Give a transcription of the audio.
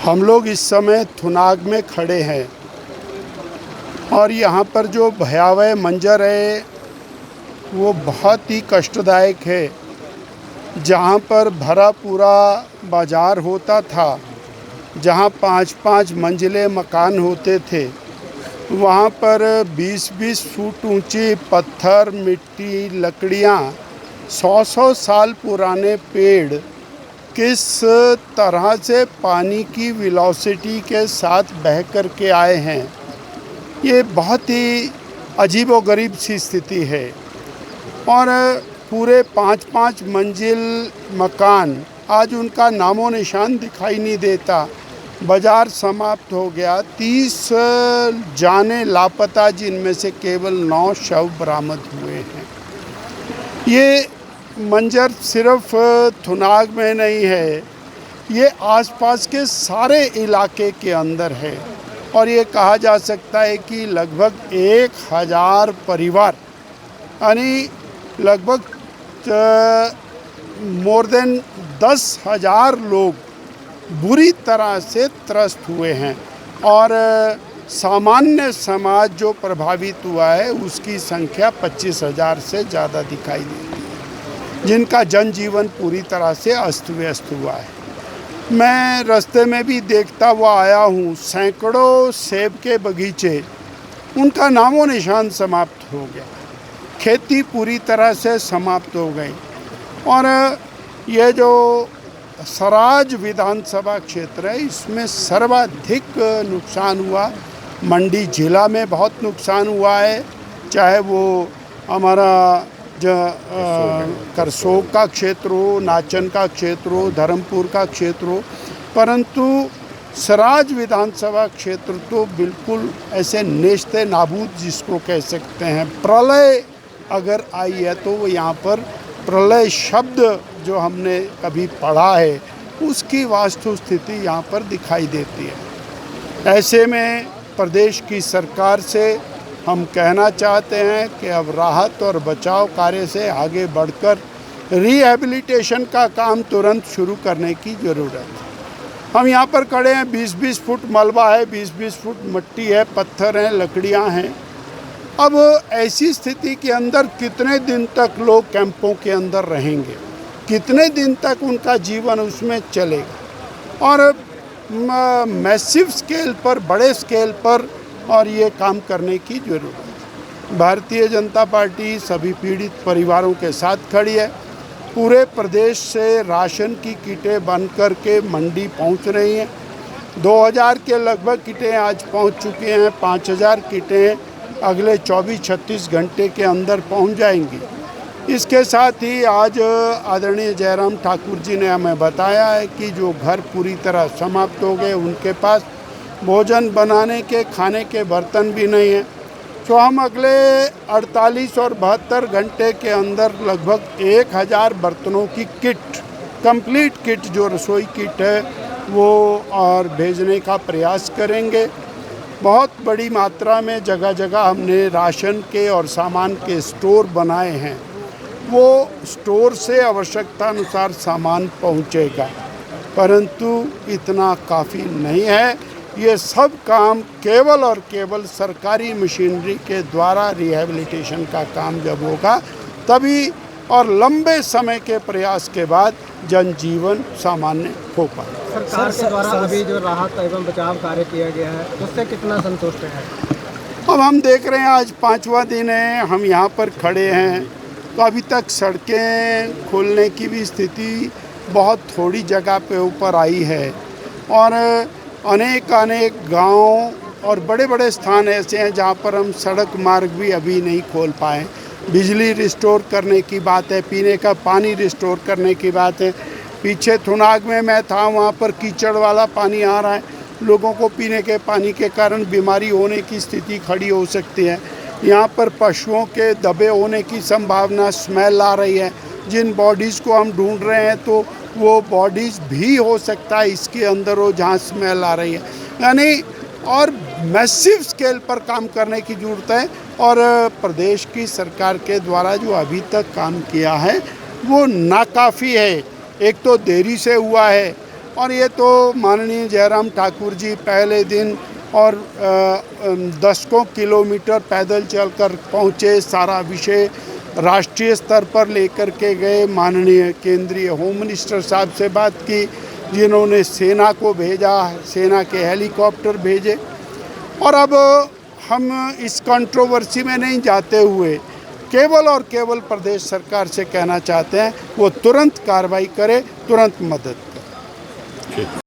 हम लोग इस समय थुनाग में खड़े हैं और यहाँ पर जो भयावह मंजर है वो बहुत ही कष्टदायक है। जहाँ पर भरा पूरा बाज़ार होता था, जहाँ 5-5 मंजिले मकान होते थे, वहाँ पर 20-20 फुट ऊंची पत्थर, मिट्टी, लकड़ियाँ, 100-100 साल पुराने पेड़ किस तरह से पानी की वेलोसिटी के साथ बह कर के आए हैं, ये बहुत ही अजीबोगरीब सी स्थिति है। और पूरे 5-5 मंजिल मकान आज उनका नामो निशान दिखाई नहीं देता। बाज़ार समाप्त हो गया। 30 जाने लापता, जिनमें से केवल 9 शव बरामद हुए हैं। ये मंजर सिर्फ थुनाग में नहीं है, ये आसपास के सारे इलाके के अंदर है। और ये कहा जा सकता है कि लगभग 1000 परिवार, यानी लगभग मोर देन 10,000 लोग बुरी तरह से त्रस्त हुए हैं। और सामान्य समाज जो प्रभावित हुआ है उसकी संख्या 25,000 से ज़्यादा दिखाई देती है, जिनका जनजीवन पूरी तरह से अस्त व्यस्त हुआ है। मैं रास्ते में भी देखता हुआ आया हूँ, सैकड़ों सेब के बगीचे, उनका नामो निशान समाप्त हो गया। खेती पूरी तरह से समाप्त हो गई। और ये जो सराज विधानसभा क्षेत्र है, इसमें सर्वाधिक नुकसान हुआ। मंडी जिला में बहुत नुकसान हुआ है, चाहे वो हमारा करसोग का क्षेत्र हो, नाचन का क्षेत्र हो, धर्मपुर का क्षेत्र हो, परंतु सराज विधानसभा क्षेत्र तो बिल्कुल ऐसे नेस्ते नाबूद जिसको कह सकते हैं। प्रलय अगर आई है तो वो यहाँ पर प्रलय शब्द जो हमने कभी पढ़ा है उसकी वास्तु स्थिति यहाँ पर दिखाई देती है। ऐसे में प्रदेश की सरकार से हम कहना चाहते हैं कि अब राहत और बचाव कार्य से आगे बढ़कर रिहैबिलिटेशन का काम तुरंत शुरू करने की ज़रूरत है। हम यहाँ पर खड़े हैं, 20-20 फुट मलबा है, 20-20 फुट मिट्टी है, पत्थर हैं, लकड़ियाँ हैं। अब ऐसी स्थिति के अंदर कितने दिन तक लोग कैंपों के अंदर रहेंगे, कितने दिन तक उनका जीवन उसमें चलेगा। और मैसिव स्केल पर, बड़े स्केल पर और ये काम करने की ज़रूरत है। भारतीय जनता पार्टी सभी पीड़ित परिवारों के साथ खड़ी है। पूरे प्रदेश से राशन की किटें बन कर के मंडी पहुंच रही हैं। 2000 के लगभग किटें आज पहुंच चुकी हैं। 5000 किटें अगले 24-36 घंटे के अंदर पहुंच जाएंगी। इसके साथ ही आज आदरणीय जयराम ठाकुर जी ने हमें बताया है कि जो घर पूरी तरह समाप्त हो गए, उनके पास भोजन बनाने के, खाने के बर्तन भी नहीं हैं। तो हम अगले 48 और 72 घंटे के अंदर लगभग 1000 बर्तनों की किट, कंप्लीट किट जो रसोई किट है वो और भेजने का प्रयास करेंगे। बहुत बड़ी मात्रा में जगह जगह हमने राशन के और सामान के स्टोर बनाए हैं। वो स्टोर से आवश्यकता अनुसार सामान पहुंचेगा, परंतु इतना काफ़ी नहीं है। ये सब काम केवल और केवल सरकारी मशीनरी के द्वारा रिहैबिलिटेशन का काम जब होगा तभी, और लंबे समय के प्रयास के बाद जनजीवन सामान्य हो पाएगा। सरकार के द्वारा अभी जो राहत एवं बचाव कार्य किया गया है उससे कितना संतुष्ट है? अब हम देख रहे हैं, आज 5वां दिन है, हम यहाँ पर खड़े हैं, तो अभी तक सड़कें खोलने की भी स्थिति बहुत थोड़ी जगह पे ऊपर आई है। और अनेक गांव और बड़े बड़े स्थान ऐसे हैं जहाँ पर हम सड़क मार्ग भी अभी नहीं खोल पाए। बिजली रिस्टोर करने की बात है, पीने का पानी रिस्टोर करने की बात है। पीछे थुनाग में मैं था, वहाँ पर कीचड़ वाला पानी आ रहा है, लोगों को पीने के पानी के कारण बीमारी होने की स्थिति खड़ी हो सकती है। यहाँ पर पशुओं के दबे होने की संभावना, स्मेल आ रही है। जिन बॉडीज़ को हम ढूंढ रहे हैं तो वो बॉडीज़ भी हो सकता है इसके अंदर हो जहाँ स्मेल आ रही है। यानी और मैसिव स्केल पर काम करने की ज़रूरत है। और प्रदेश की सरकार के द्वारा जो अभी तक काम किया है वो नाकाफ़ी है। एक तो देरी से हुआ है, और ये तो माननीय जयराम ठाकुर जी पहले दिन और दशकों किलोमीटर पैदल चलकर पहुँचे, सारा विषय राष्ट्रीय स्तर पर लेकर के गए, माननीय केंद्रीय होम मिनिस्टर साहब से बात की, जिन्होंने सेना को भेजा, सेना के हेलीकॉप्टर भेजे। और अब हम इस कंट्रोवर्सी में नहीं जाते हुए केवल और केवल प्रदेश सरकार से कहना चाहते हैं वो तुरंत कार्रवाई करे, तुरंत मदद करे।